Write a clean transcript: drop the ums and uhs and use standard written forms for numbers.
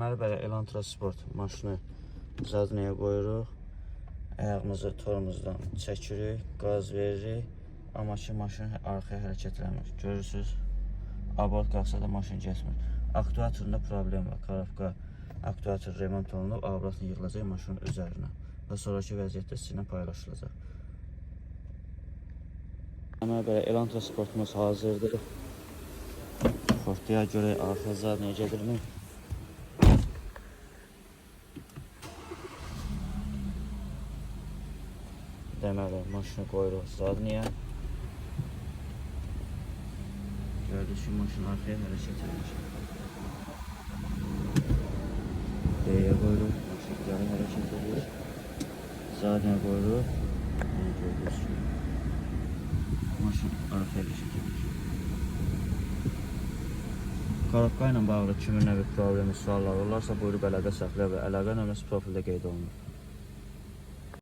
Deməli, belə Elantra Sport maşını zadniyə qoyuruq. Ayağımızı torumuzdan çəkirik, qaz veririk. Amma ki, maşın arxaya hərəkət eləmir. Görürsünüz, abort qalsa da maşın getmir. Aktuatorunda problem var. Karabka aktuator remont olunub, abratla yığılacaq maşının üzərinə və sonraki vəziyyətdə sizinlə paylaşılacaq. Deməli, belə Elantra Sportumuz hazırdır. Xortaya görə arxa zadniyə gedirmi? Deməli, maşını qoyuruq zadniyə. Gördüyünüz ki, maşın arxaya hərəkət edir. D'yə qoyuruq, maşın geri hərəkət edir. Zadniyə qoyuruq. Gördüyünüz ki, maşın arxaya hərəkət edir. Karabka ilə bağlı kimin nə bir problemi, suallar olarsa buyurub əlaqə saxlaya və əlaqə nömrəsi profildə qeyd olunur.